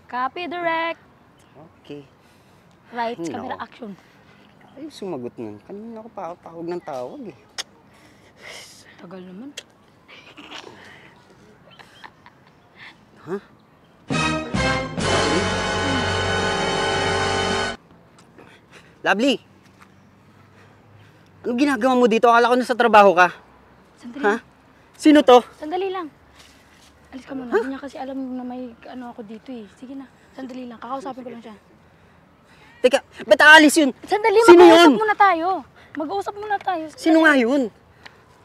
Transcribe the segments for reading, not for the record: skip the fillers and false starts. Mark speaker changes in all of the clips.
Speaker 1: Copy, direct.
Speaker 2: Okay.
Speaker 1: Right,
Speaker 2: No.
Speaker 1: camera action.
Speaker 2: Ay, sumagot nun. Kanina ako pa tawag ng tawag eh.
Speaker 1: Tagal naman.
Speaker 2: Ha? Lovely! Anong ginagawa mo dito? Akala ko nasa trabaho ka.
Speaker 1: Sandali.
Speaker 2: Ha? Sino to?
Speaker 1: Sandali lang. Alis ka muna. Hindi niya kasi alam na may ano ako dito eh. Sige na. Sandali lang. Kakausapin ko lang siya.
Speaker 2: Teka, ba't aalis yun?
Speaker 1: Sandali,
Speaker 2: Sino
Speaker 1: mag-uusap
Speaker 2: yun?
Speaker 1: muna tayo. Mag-uusap muna tayo. Sandali.
Speaker 2: Sino nga yun?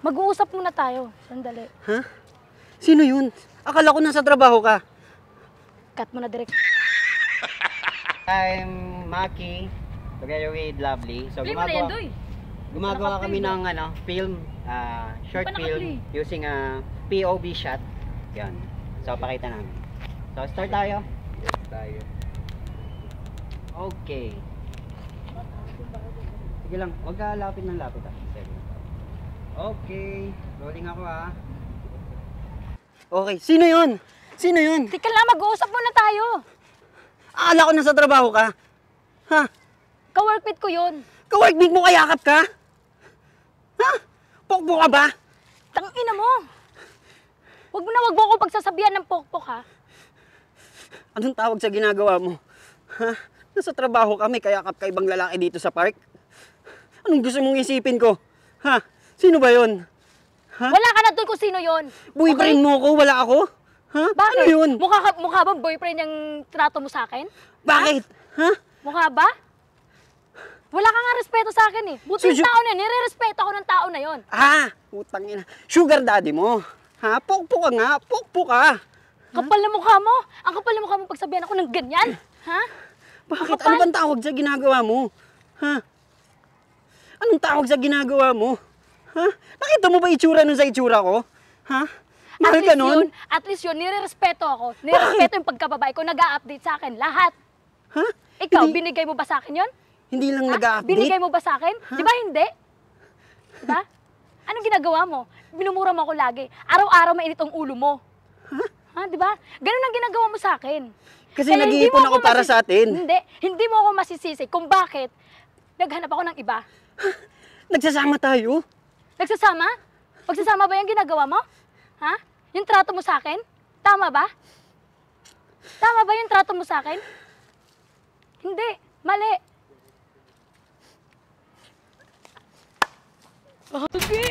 Speaker 1: Mag-uusap muna tayo. Sandali.
Speaker 2: Ha? Sino yun? Akala ko nasa trabaho ka.
Speaker 1: Cut mo na direct.
Speaker 2: I'm Maki, together with Lovely. So
Speaker 1: Play mo na yan, Doy.
Speaker 2: gumagawa kami ng film, short
Speaker 1: Di pa
Speaker 2: film
Speaker 1: naka-play?
Speaker 2: using a POV shot. Yan. So pakita namin. So start tayo.
Speaker 3: Yes, tayo.
Speaker 2: Okay. Sige lang, huwag ka lapit ng lapit ah. Okay, rolling ako ah. Okay, sino yun? Sino yun?
Speaker 1: Teka lang, mag-uusap muna tayo.
Speaker 2: Akala ko nasa trabaho ka. Ha?
Speaker 1: Ka-workmate ko yun.
Speaker 2: Ka-workmate mo, kayakap ka? Ha? Pokpok ka ba?
Speaker 1: Tangina mo. Wag mo ko pagsasabihan ng pokpok ha.
Speaker 2: Anong tawag sa ginagawa mo? Ha? Nasa trabaho kami, kayakap ka ibang lalaki dito sa park? Anong gusto mong isipin ko? Ha? Sino ba yun? Ha?
Speaker 1: Wala ka na doon kung sino yun.
Speaker 2: Boyfriend mo ko, wala ako? Ha?
Speaker 1: Bakit?
Speaker 2: Ano yun?
Speaker 1: Mukha bang boyfriend yung trato mo sa akin?
Speaker 2: Bakit? Ha?
Speaker 1: Mukha ba? Wala ka nga respeto sa akin eh. Buti yung tao na yun, nire-respeto ako ng tao na yun.
Speaker 2: Ah, putang ina. Sugar daddy mo. Ha? Pokpok ka nga. Pokpok ka.
Speaker 1: Kapal na mukha mo. Ang kapal na mukha mo pagsabihan ako ng ganyan. Ha?
Speaker 2: Bakit? Ano bang tawag sa ginagawa mo? Ha? Anong tawag sa ginagawa mo? Ha? Nakita mo ba itsura nun sa itsura ko? Ha? Mahal ka nun?
Speaker 1: At least yun, nire-respeto ako. Nire-respeto yung pagkababae ko. Nag-a-update sa akin. Lahat.
Speaker 2: Ha?
Speaker 1: Ikaw,
Speaker 2: Hindi-
Speaker 1: binigay mo ba sa akin yun?
Speaker 2: Hindi lang
Speaker 1: Ha?
Speaker 2: nag-update?
Speaker 1: Binigay mo ba sa akin? Di ba hindi? Di ba? Anong ginagawa mo? Binumura mo ako lagi. Araw-araw mainit ang ulo mo. Ha? Di ba? Ganun ang ginagawa mo sa akin.
Speaker 2: Kasi
Speaker 1: Kaya hindi
Speaker 2: nag-iipon
Speaker 1: mo
Speaker 2: ako para sa atin.
Speaker 1: Hindi mo ako masisisi kung bakit naghanap ako ng iba.
Speaker 2: Nagsasama tayo.
Speaker 1: Nagsasama? Pagsasama ba yung ginagawa mo? Ha? Yung trato mo sa akin? Tama ba? Tama ba yung trato mo sa akin? Hindi. Mali. Okay.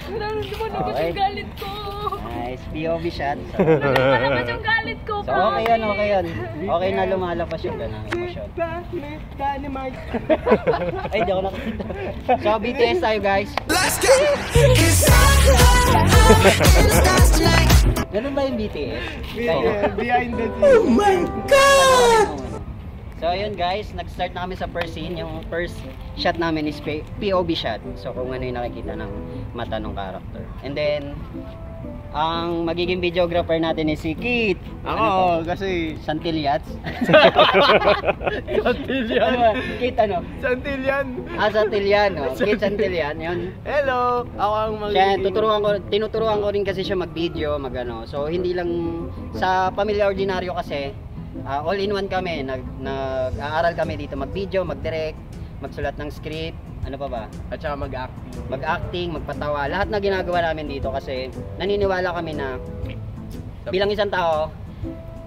Speaker 1: Nararamdaman
Speaker 2: Okay.
Speaker 1: yung galit ko.
Speaker 2: Nice. POV shot. So,
Speaker 1: Nararamdaman yung galit ko,
Speaker 2: so okay yan, okay yan. Okay na lumalabas yung ganang emosyon. Ay, di ako nakita. So, BTS tayo guys. Ganun ba yung BTS?
Speaker 3: Behind the scenes. Oh my God!
Speaker 2: So ayun guys, nag-start na kami sa first scene. Yung first shot namin is POV shot. So kung ano yung nakikita ng mata ng character. And then, ang magiging videographer natin is si Kit.
Speaker 3: Ako, kasi...
Speaker 2: Santillats.
Speaker 3: Santillan.
Speaker 2: Ano ba? Kit ano?
Speaker 3: Santillan.
Speaker 2: Santillan. Oh. Kit Santillan. Yun.
Speaker 3: Hello! Ako ang
Speaker 2: Siya, tinuturuan ko rin kasi siya mag-video, mag-ano. So hindi lang sa pamilya ordinaryo kasi, all-in-one kami. Nag-aaral kami dito mag-video, mag-direct, magsulat ng script, ano pa ba?
Speaker 3: At saka mag-acting.
Speaker 2: Mag-acting, magpatawa. Lahat na ginagawa namin dito kasi naniniwala kami na bilang isang tao,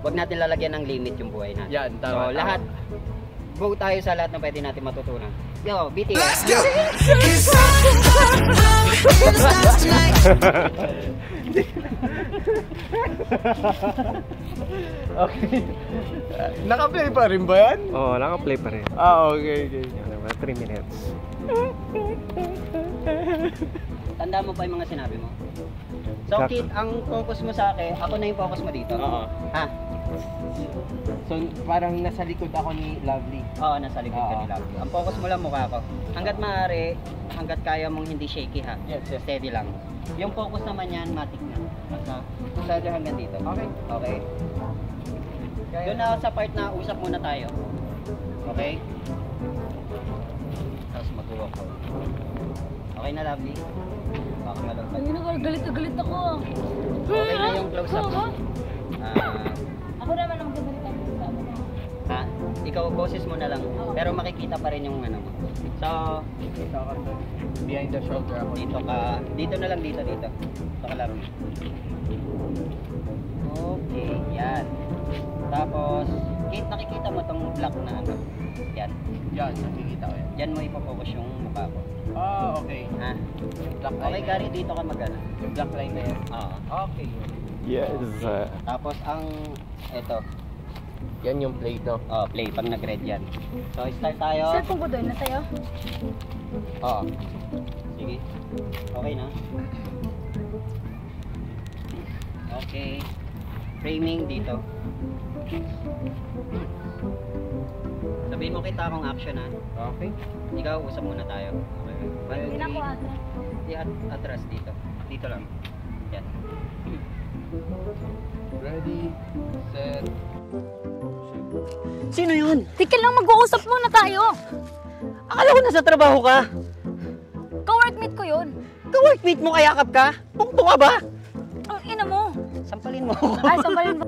Speaker 2: wag natin lalagyan ng limit yung buhay natin.
Speaker 3: Yan, tama,
Speaker 2: So
Speaker 3: tama.
Speaker 2: lahat, go tayo sa lahat na pwede natin matutunan. Yo, BTS.
Speaker 4: Let's go!
Speaker 3: Okay. Naka-play pa rin ba yan?
Speaker 5: Oo, naka-play pa rin.
Speaker 3: Okay, okay.
Speaker 5: Yan naman, 3 minutes.
Speaker 2: Tanda mo pa yung mga sinabi mo. So Kit, ang focus mo sa akin, ako na yung focus mo dito.
Speaker 3: Oo.
Speaker 2: Ha?
Speaker 3: So, parang nasa likod ako ni Lovely.
Speaker 2: Oo, nasa likod ka
Speaker 3: Oo.
Speaker 2: nila. Ang focus mo lang mukha ko. Hanggat maaari, hanggat kaya mong hindi shaky ha.
Speaker 3: Yes, yes.
Speaker 2: Steady lang. Yung focus naman yan, matik na. Basta, steady hanggang dito.
Speaker 3: Okay.
Speaker 2: Okay. Doon na sa part na usap muna tayo. Okay? Tapos mag-walk out. Okay na, Lovely? Baka malagpag.
Speaker 1: Galit na galit ako.
Speaker 2: Okay na yung close-up. ikaw, boses mo na lang. Pero makikita pa rin yung ano mo. So,
Speaker 3: Dito ako sa behind the shoulder ako.
Speaker 2: dito na lang, dito. Ito ka lang. Okay, yan. Tapos, nakikita mo tong black na ano. Yan.
Speaker 3: Yan, nakikita ko yan.
Speaker 2: Yan mo ipopokus yung mukha ko.
Speaker 3: Ah, okay.
Speaker 2: Ha?
Speaker 3: Yung black line
Speaker 2: Okay,
Speaker 3: na
Speaker 2: Gary,
Speaker 3: yan.
Speaker 2: dito ka magana.
Speaker 3: Yung black line na yan.
Speaker 2: Oo.
Speaker 3: Okay.
Speaker 5: Yes.
Speaker 2: Tapos ang, ito.
Speaker 3: Yan yung plate, no?
Speaker 2: Oh, play pag nag-red yan. So, start tayo.
Speaker 1: Cellphone ko doon, nasa'yo.
Speaker 2: Oo. Sige. Okay na. Okay. Framing dito. Sabihin mo kita akong action ha.
Speaker 3: Okay.
Speaker 2: Ikaw, usap muna tayo. Okay. One,
Speaker 1: Hindi na
Speaker 2: two,
Speaker 1: ko
Speaker 2: three.
Speaker 1: ata.
Speaker 2: Atras dito. Dito lang. Yan.
Speaker 3: Ready, set.
Speaker 2: Sino yun?
Speaker 1: Tigil lang, mag-uusap muna tayo.
Speaker 2: Akala ko nasa trabaho ka.
Speaker 1: Ka-workmate ko yun.
Speaker 2: Ka-workmate mo kayakap ka? Pukto ka ba?
Speaker 1: Ang ina mo.
Speaker 2: Sampalin mo ako.
Speaker 1: Ay, sambalin ba?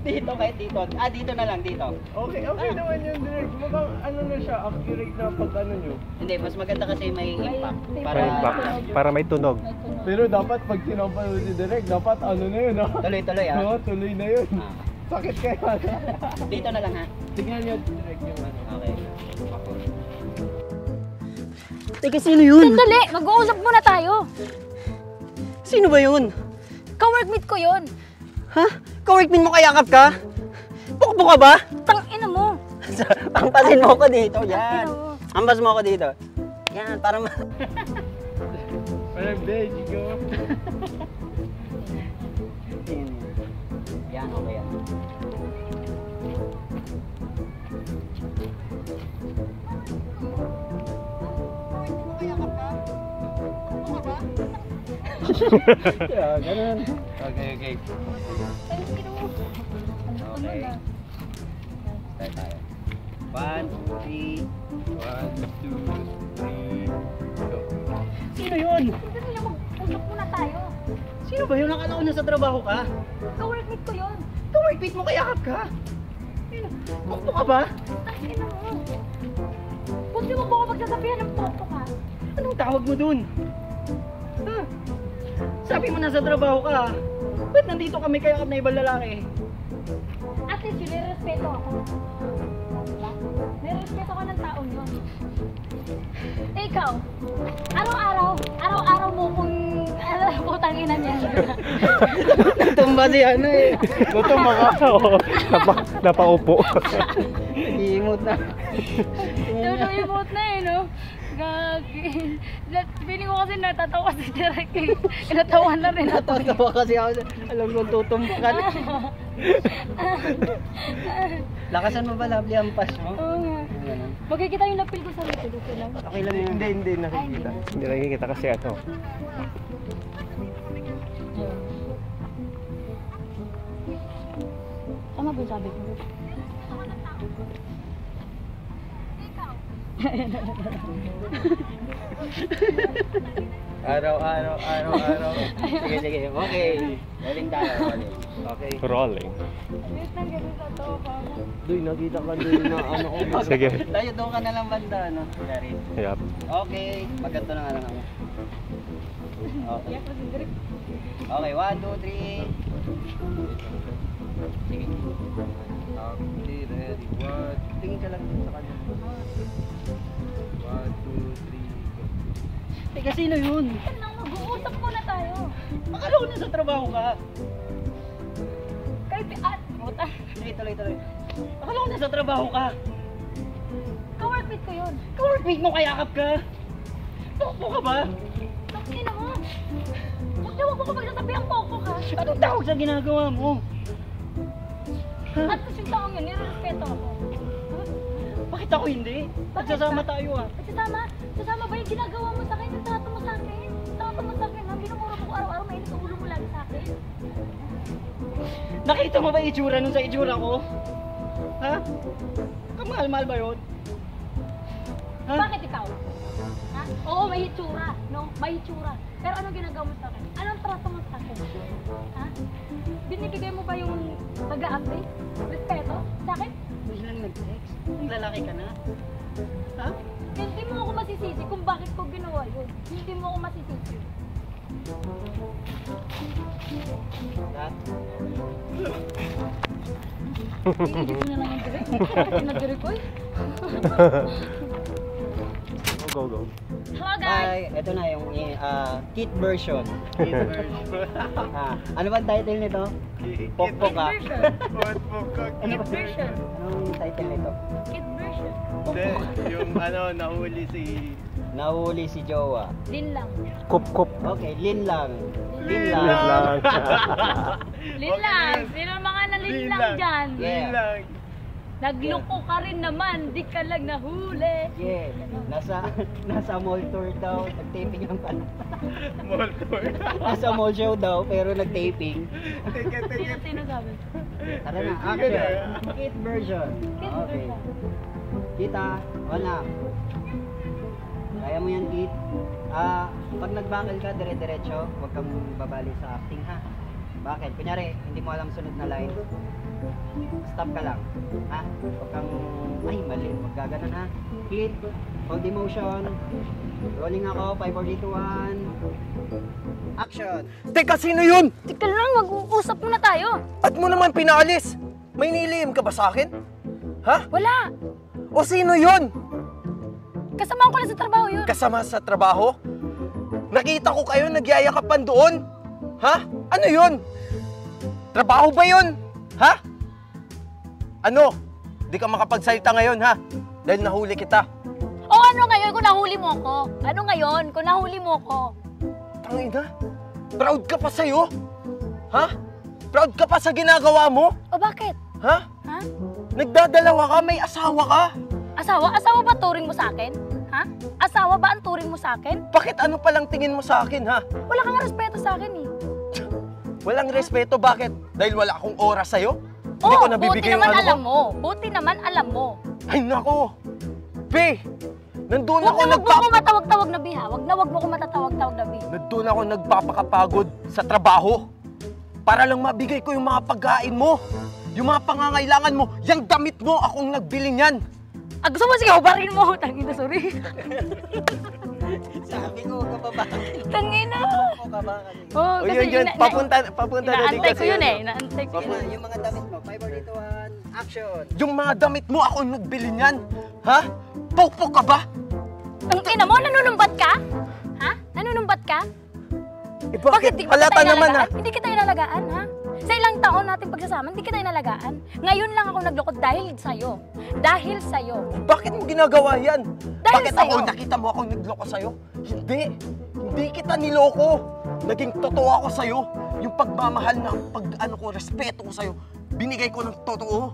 Speaker 2: Dito kahit dito. Ah, dito na lang, dito.
Speaker 3: Okay, okay naman yun, direct. Mukhang ano na siya, accurate na pag ano nyo.
Speaker 2: Hindi, mas maganda kasi may impact. Para
Speaker 5: May impact. Para may tunog.
Speaker 3: Pero dapat pag sinampal mo si direct, dapat ano na yun, ha?
Speaker 2: tuloy-tuloy ah.
Speaker 3: Oo, tuloy na yun.
Speaker 2: Ah.
Speaker 3: Sakit kaya.
Speaker 2: Dito na lang ha.
Speaker 3: Tignan nyo direct yung ano.
Speaker 2: Okay. Teka, sino yun?
Speaker 1: Sandali, mag-uusap muna tayo.
Speaker 2: Sino ba yun?
Speaker 1: Ka-workmate ko yun.
Speaker 2: Ha? Ka-workmate mo kayakap ka? Pukto ka ba?
Speaker 1: Tang ina mo.
Speaker 2: Ampasin mo ko dito.
Speaker 1: Tang ina
Speaker 2: Yan.
Speaker 1: mo.
Speaker 2: Ampas mo ako dito. Yan, para ma...
Speaker 3: Parang veggie ko.
Speaker 2: Yan, okay yan.
Speaker 3: Yeah, ganun. Okay, okay.
Speaker 1: Tang ina mo.
Speaker 2: Okay. Start tayo. 1, 2, 3.
Speaker 3: 1, 2, 3, go.
Speaker 2: Sino yun?
Speaker 1: Sandali lang, mag-uusap muna tayo.
Speaker 2: Sino ba yun? Akala ko nasa trabaho ka.
Speaker 1: Ka-workmate ko yun.
Speaker 2: Ka-workmate mo kayakap ka? Pukto ka ba?
Speaker 1: Tang ina mo. Kung di mo ba ako magsasabihan ng photo ka?
Speaker 2: Anong tawag mo dun? Ha? Sabi mo nasa trabaho ka. Ba't nandito kami kayakap na ibang lalaki?
Speaker 1: At least yun, nirespeto ako. Diba? Nirespeto ko ng taon yun. Eh, ikaw, araw-araw mo kung putang ina niya.
Speaker 2: Tumba si ano eh.
Speaker 3: Gutom ako.
Speaker 5: Napaupo.
Speaker 2: Nag-iimot na.
Speaker 1: Tuloy-imot na eh, no? Gagi. Feeling ko kasi natatawa si Derek eh. Natawa na rin ako.
Speaker 2: Natatawa kasi ako. Alam ko tutumba ka na. Lakasan mo ba, lovely, ang pas mo?
Speaker 1: Oo nga.
Speaker 2: Ganun.
Speaker 1: Magkikita yung napil ko sa dito lang.
Speaker 2: Okay lang yun.
Speaker 3: Hindi nakikita.
Speaker 5: Hindi nakikita kasi ano.
Speaker 1: Tama ba yung sabi ko?
Speaker 3: Araw.
Speaker 2: Sige, sige. Okay. Galing tayo. Galing.
Speaker 3: Okay.
Speaker 5: Rolling.
Speaker 1: Wait lang, ganun sa tawa pa ako.
Speaker 3: Doy, nakita ka doon na ano ko.
Speaker 5: Sige.
Speaker 2: Tayo doon ka na lang banda, no? Gary.
Speaker 5: Yup.
Speaker 2: Okay. Magkanto na nga lang ako. Okay.
Speaker 1: Iyak kasi Derek.
Speaker 2: Okay, 1, 2, 3. Sige.
Speaker 3: Okay, ready.
Speaker 2: Tingin ka lang dun sa kanya.
Speaker 3: 1, 2, 3, go.
Speaker 2: Teka, sino yun?
Speaker 1: Yan lang, mag-uusap muna tayo.
Speaker 2: Akala ko nasa trabaho ka.
Speaker 1: Kahit puta.
Speaker 2: Sige, tuloy. Akala ko nasa trabaho ka.
Speaker 1: Ka-workmate ko yun.
Speaker 2: Ka-workmate mo kayakap ka. Pokpo ka ba?
Speaker 1: Tapos na mo. Huwag mo ko pagsasabihan po ako ka.
Speaker 2: Anong tawag sa ginagawa mo?
Speaker 1: At kasi yung taong yun, nirespeto ako.
Speaker 2: Bakit ako hindi? Nagsasama tayo ah.
Speaker 1: Sasama ba yung ginagawa mo sa akin? Yung trato mo sa akin? Yung trato mo sa akin, ha? Binumura mo ko araw-araw, mainit ang ulo mo lagi sa akin.
Speaker 2: Nakita mo ba yung itsura nun sa itsura ko? Ha? Kamahal-mahal ba yun? Ha?
Speaker 1: Bakit ikaw? Ha? Oo, may hitsura. No? May hitsura. Pero anong ginagawa mo sa akin? Anong trato mo sa akin? Ha? Binibigay mo ba yung pag-a-update? Respeto? Sa akin?
Speaker 2: Hindi lang nag-text. lalaki ka na. Ha?
Speaker 1: Hindi mo ako masisisi kung bakit ko ginawa yun. Hindi mo ako masisisi.
Speaker 2: Lahat.
Speaker 1: Iigit mo na lang yung direct. Nag-direct ko eh.
Speaker 5: Go, go.
Speaker 1: Hello guys!
Speaker 2: Ay, ito na yung kit version.
Speaker 3: Kid version.
Speaker 2: Ano ba ang title nito? Pokpok ka.
Speaker 1: Version. Kid version.
Speaker 2: Anong title nito?
Speaker 1: Kid version.
Speaker 3: Hindi, yung nahuli si...
Speaker 2: Nahuli si Jowa.
Speaker 1: Din lang.
Speaker 5: Kup, kup.
Speaker 2: Okay, Lin lang.
Speaker 3: Lin
Speaker 5: Lang.
Speaker 1: Lin lang. Sino mga nalin lang dyan?
Speaker 2: Yeah.
Speaker 3: Lin lang.
Speaker 1: Nagloko ka rin naman. Di ka lang nahuli.
Speaker 2: Yeah. Nasa mall tour daw. Nag-taping lang pala.
Speaker 3: Mall tour.
Speaker 2: Nasa mall show daw, pero nag-taping.
Speaker 1: Sino sabi?
Speaker 2: Tara na, action. Kit version.
Speaker 1: Kid
Speaker 2: Okay.
Speaker 1: version.
Speaker 2: Kita, wala. Kaya mo yan, Kit. Pag nagbangal ka, dire-diretso, huwag kang babali sa acting, ha? Bakit? Kunyari, hindi mo alam sunod na line. Stop ka lang, ha? Huwag kang, ay, mali, huwag gaganon, ha? Kit, hold emotion. Rolling ako, 5, 4, 3, 2, 1. Action!
Speaker 4: Teka, sino yun?
Speaker 1: Tika lang, mag-uusap muna tayo.
Speaker 4: At mo naman pinaalis? May nilihim ka ba sa akin? Ha?
Speaker 1: Wala.
Speaker 4: O sino yun?
Speaker 1: Kasama ko lang sa trabaho yun.
Speaker 4: Kasama sa trabaho? Nakita ko kayo nagyayakapan doon? Ha? Ano yun? Trabaho ba yun? Ha? Ano? Di ka makapagsalita ngayon, ha? Dahil nahuli kita.
Speaker 1: O ano ngayon kung nahuli mo ko? Ano ngayon kung nahuli mo ko?
Speaker 4: Tangina, proud ka pa sa'yo? Ha? Proud ka pa sa ginagawa mo?
Speaker 1: O bakit?
Speaker 4: Ha?
Speaker 1: Ha?
Speaker 4: Nagdadalawa ka, may asawa ka?
Speaker 1: Asawa? Asawa ba turing mo sa akin? Ha? Asawa ba ang turing mo sa akin?
Speaker 4: Bakit ano palang tingin mo sa akin, ha?
Speaker 1: Wala kang respeto sa akin eh.
Speaker 4: Walang respeto, bakit? Dahil wala akong oras sa'yo? Hindi
Speaker 1: Oh,
Speaker 4: ko nabibigay
Speaker 1: buti
Speaker 4: yung
Speaker 1: naman
Speaker 4: ano
Speaker 1: alam
Speaker 4: ko?
Speaker 1: mo. Buti naman alam mo.
Speaker 4: Ay, nako! Be! Nandun
Speaker 1: Huwag
Speaker 4: ako
Speaker 1: na wag mo ko matawag-tawag na biha. Wag mo ko matatawag-tawag na biha.
Speaker 4: Nandun ako nagpapakapagod sa trabaho para lang mabigay ko yung mga pagkain mo, yung mga pangangailangan mo, yung damit mo, akong nagbili niyan.
Speaker 1: Gusto mo sige, hubarin mo. Tangina, sorry.
Speaker 2: Sabi ko, huwag ka ba?
Speaker 1: Tangina.
Speaker 2: Huwag ka ba?
Speaker 1: Oh,
Speaker 4: O yun, yun, papunta na din
Speaker 1: inaantay ko
Speaker 4: kasi
Speaker 1: yun
Speaker 4: yun.
Speaker 1: eh. Inaantay ko
Speaker 2: Sige
Speaker 1: yun.
Speaker 2: na, yung mga damit mo. 5, 4, 3, 2, 1. Action!
Speaker 4: Yung mga damit mo, akong nagbili niyan. Ha? Pokpok ka ba?
Speaker 1: Ang ina mo, nanunumbat ka? Ha? Nanunumbat ka?
Speaker 4: Eh bakit?
Speaker 1: di ba
Speaker 4: Halata
Speaker 1: kita
Speaker 4: naman, ha?
Speaker 1: inalagaan? Hindi kita inalagaan, ha? Sa ilang taon natin pagsasama, hindi kita inalagaan. Ngayon lang ako naglukot dahil sa'yo. Dahil sa'yo.
Speaker 4: Bakit mo ginagawa yan?
Speaker 1: Dahil
Speaker 4: Bakit
Speaker 1: sa'yo.
Speaker 4: ako nakita mo akong nagloko sa'yo? Hindi. Hindi kita niloko. Naging totoo ako sa'yo. Yung pagmamahal na pag-ano ko, respeto ko sa'yo, binigay ko ng totoo.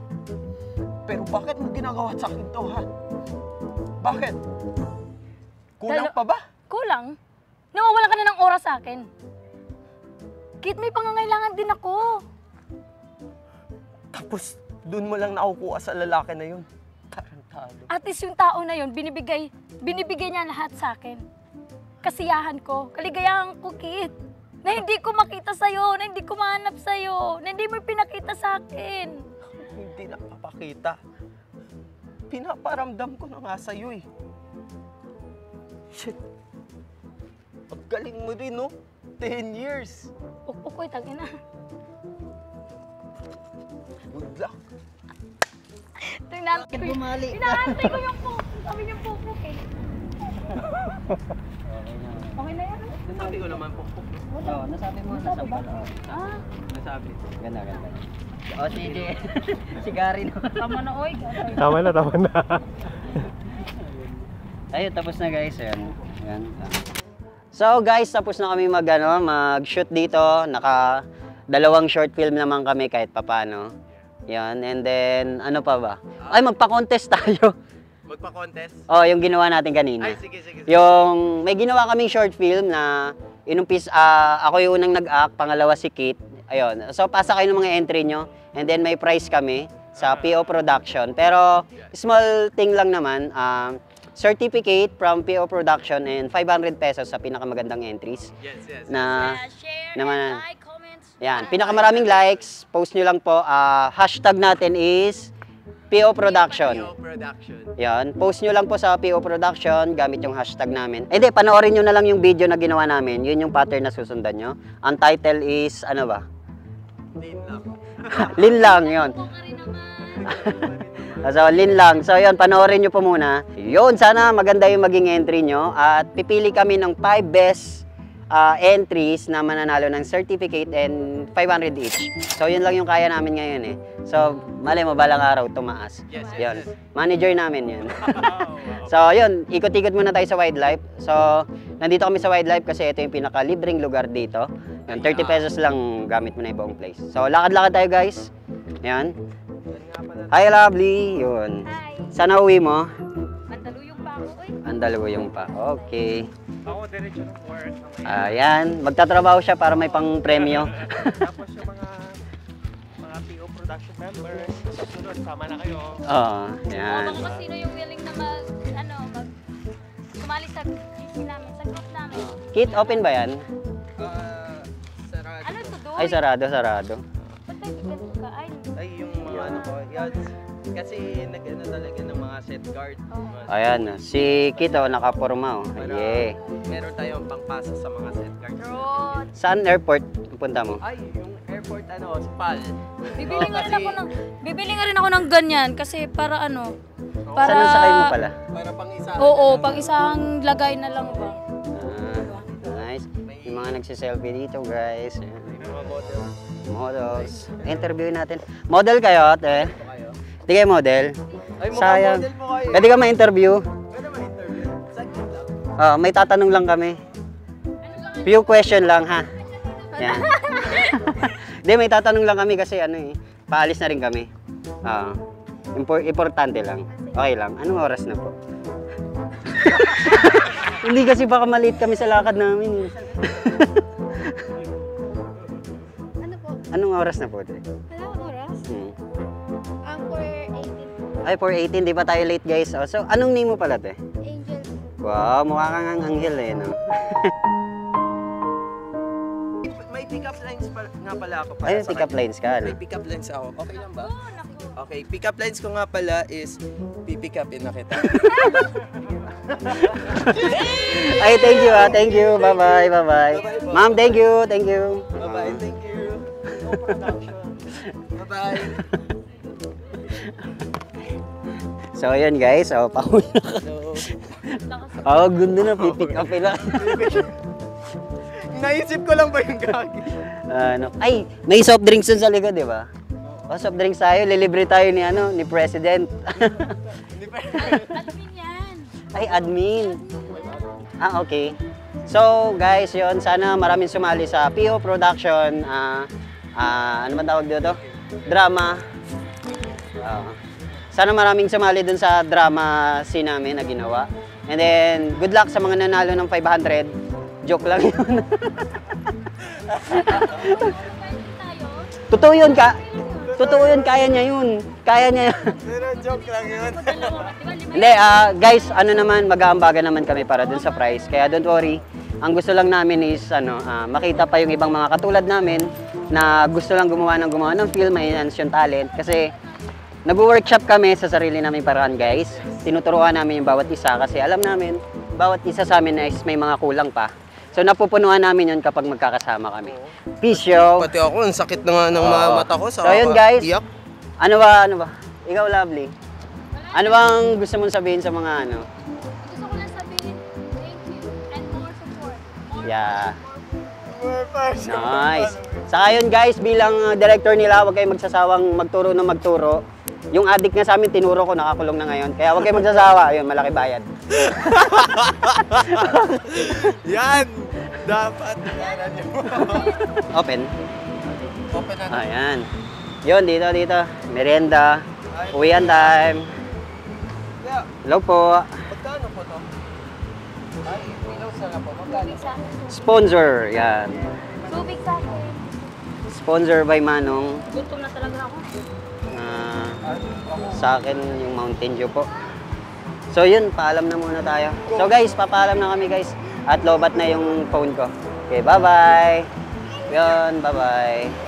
Speaker 4: Pero bakit mo ginagawa sa akin to, ha? Bakit? Kulang pa ba?
Speaker 1: Kulang? Nawawalan ka na ng oras sa akin. Kit, may pangangailangan din ako.
Speaker 4: Tapos, doon mo lang nakukuha sa lalaki na yun. Tarantado.
Speaker 1: At least yung tao na yun, binibigay niya lahat sa akin. Kasiyahan ko, kaligayahan ko, Kit. Na hindi ko makita sa'yo, na hindi ko mahanap sa'yo, na hindi mo pinakita sa akin.
Speaker 4: Hindi nakapakita. Pinaparamdam ko na nga sa'yo eh. Shit. Ang galing mo rin, no? 10 years.
Speaker 1: Ukoy, tangina.
Speaker 4: Good luck.
Speaker 1: Tingnan
Speaker 2: Bakit
Speaker 1: ko yung...
Speaker 2: bumali?
Speaker 1: Inaantay ko yung pupuk. Sabi niyung pupuk eh.
Speaker 2: Okay na.
Speaker 1: Okay na yan.
Speaker 4: Nasabi ko naman po.
Speaker 2: Oo, nasabi mo, nasabi
Speaker 1: ba?
Speaker 2: ko.
Speaker 1: Ah,
Speaker 4: Nasabi.
Speaker 2: Ganda, ganda. O, sige. Si Gary no.
Speaker 1: tama na, oy.
Speaker 5: Tama na, tama na.
Speaker 2: Ayun, tapos na guys. Ayan. Ayan. So guys, tapos na kami mag-shoot dito. Dalawang short film naman kami kahit papano. Yan, and then, ano pa ba? Ay, magpa-contest tayo.
Speaker 4: Magpa-contest?
Speaker 2: Oh, yung ginawa natin kanina.
Speaker 4: Ay, sige, sige.
Speaker 2: Yung, may ginawa kaming short film na, ako yung unang nag-act, pangalawa si Kit. Ayun, so pasa kayo ng mga entry nyo. And then may prize kami sa PO Production. Pero, small thing lang naman, certificate from PO Production and 500 pesos sa pinakamagandang entries.
Speaker 4: Yes, yes.
Speaker 2: Na,
Speaker 1: Share,
Speaker 2: naman,
Speaker 1: like, comments.
Speaker 2: yan, pinakamaraming likes, post nyo lang po. Hashtag natin is PO Production.
Speaker 4: PO Production.
Speaker 2: Yan, post nyo lang po sa PO Production gamit yung hashtag namin. Hindi, panoorin nyo na lang yung video na ginawa namin. Yun yung pattern na susundan nyo. Ang title is, ano ba?
Speaker 4: Din lang.
Speaker 2: Lin lang, yun. So, Lin lang. So, yun, panoorin nyo po muna. Yun, sana maganda yung maging entry nyo. At pipili kami ng 5 best entries na mananalo ng certificate and 500 each. So, yun lang yung kaya namin ngayon eh. So, mali mo, balang araw, tumaas.
Speaker 4: Yes, yes,
Speaker 2: Yun.
Speaker 4: yes.
Speaker 2: Manager namin yun. So, yun, ikot-ikot muna tayo sa wildlife. So, nandito kami sa wildlife kasi ito yung pinaka-libreng lugar dito. Yun, 30 pesos lang gamit mo na yung buong place. So, lakad-lakad tayo guys. Yan. Hi, lovely. Yun.
Speaker 1: Hi.
Speaker 2: Sana uwi mo?
Speaker 1: Mandaluyong pa ako, eh.
Speaker 2: Andaluyong pa. Okay.
Speaker 5: Ako, diretso ng work.
Speaker 2: Ayan. Magtatrabaho siya para may pang-premyo.
Speaker 5: Tapos yung mga PO production members, susunod, sama na kayo.
Speaker 2: Oo. Yan.
Speaker 1: Baka kung sino yung willing na sumali sa group namin.
Speaker 2: Kit, open ba yan?
Speaker 4: Sarado.
Speaker 1: Ano to doon?
Speaker 2: Ay, sarado.
Speaker 1: Ba't tayo ganito ka?
Speaker 4: Ay, yung mga ano ko, yan. Kasi nag-ano talaga ng mga set guard.
Speaker 2: Ayan. Si Kito, nakaporma. Oh.
Speaker 4: Para
Speaker 2: Yeah.
Speaker 4: meron tayong pangpasa sa mga set guard.
Speaker 1: Bro,
Speaker 2: Saan airport punta mo?
Speaker 4: Ay, yung airport ano, sa PAL.
Speaker 1: bibili nga rin ako ng ganyan kasi para ano, para...
Speaker 2: Saan ang sakay mo pala?
Speaker 4: Para pang isa.
Speaker 1: Oo, pang isang lagay na lang ba?
Speaker 2: Nice. Yung mga nagsiselfie dito, guys. Ayan.
Speaker 4: Mga model.
Speaker 2: Models. Interview natin. Model kayo, ate?
Speaker 4: Kayo?
Speaker 2: Hindi kayo model?
Speaker 4: Ay, mukhang
Speaker 2: Sayang.
Speaker 4: model mo kayo.
Speaker 2: Pwede ka ma-interview?
Speaker 4: Pwede ma-interview? Saglit lang.
Speaker 2: May tatanong lang kami. Few question lang, ha? Yan. Hindi, may tatanong lang kami kasi paalis na rin kami. Importante lang. Okay lang. Anong oras na po? Hindi kasi baka maliit kami sa lakad namin.
Speaker 6: Ano po?
Speaker 2: Anong oras na po? Dre?
Speaker 6: Wala oras?
Speaker 2: Hmm.
Speaker 6: For 18.
Speaker 2: Ay, 4:18. Di pa tayo late, guys. Oh, so, anong name mo pala, te?
Speaker 6: Angel.
Speaker 2: Wow, mukha kang ang anghel eh, no?
Speaker 4: May pick-up lines nga pala ako. Para
Speaker 2: Ay,
Speaker 4: sa
Speaker 2: pick up
Speaker 4: kanya.
Speaker 2: lines ka, no?
Speaker 4: May pick-up lines ako. Okay lang ba? Okay, pick-up lines ko nga pala is pipick upin na kita.
Speaker 2: Ay, thank you, ah. Thank you. Bye-bye, bye-bye. Ma'am, thank you, thank you.
Speaker 4: Bye-bye, thank you. Bye-bye.
Speaker 2: So, ayun, guys. Oh, pauwi na ka. Oh, ganda na. Pipick up na.
Speaker 4: Naisip ko lang ba yung gagi?
Speaker 2: Ay, may soft drinks dun sa likod, di ba? Oh, soft drinks tayo. Lilibre tayo ni President.
Speaker 1: Admin yan.
Speaker 2: Ay, admin. Okay. So, guys, yon sana maraming sumali sa PO Production. Ano man tawag dito? Drama. Sana maraming sumali dun sa drama scene namin na ginawa. And then, good luck sa mga nanalo ng 500. Joke lang yun. Totoo yun, Totoo yun, kaya niya yun. Kaya niya yun.
Speaker 4: Pero joke lang yun.
Speaker 2: Hindi, guys, mag-aambagan naman kami para dun sa prize. Kaya don't worry. Ang gusto lang namin is makita pa yung ibang mga katulad namin na gusto lang gumawa ng film, ma-enhance yung talent. Kasi nag-workshop kami sa sarili naming paraan, guys. Tinuturuan namin yung bawat isa kasi alam namin, bawat isa sa amin is may mga kulang pa. So napupunuan namin yun kapag magkakasama kami. Peace, yo!
Speaker 4: Pati ako, ang sakit na nga ng mga mata ko.
Speaker 2: So yun, guys.
Speaker 4: Iyak.
Speaker 2: Ano ba? Ikaw, Lovely. Ano bang gusto mong sabihin sa mga
Speaker 1: Gusto ko lang sabihin, thank you and more support.
Speaker 2: Yeah. Nice. Saka yun, guys, bilang director nila, huwag kayong magsasawang magturo ng magturo. Yung addict nga sa amin, tinuro ko, nakakulong na ngayon. Kaya huwag kayong magsasawa. Ayun, malaki bayad.
Speaker 4: Yan! Dapat yaran nyo.
Speaker 2: Open.
Speaker 4: Open na.
Speaker 2: Ayan. Yun, dito. Merienda. Uwian time.
Speaker 4: Yeah.
Speaker 2: Hello po.
Speaker 4: Magkano po to? Ay, pilaw sa po. Magkano?
Speaker 2: Sponsor. Yan.
Speaker 1: Tubig sa akin.
Speaker 2: Sponsor by Manong.
Speaker 1: Gutom na talaga ako.
Speaker 2: Sa akin yung Mountain Dew po. So yun, paalam na muna tayo. So guys, papaalam na kami guys. At lobat na yung phone ko. Okay, bye-bye. Yun, bye-bye.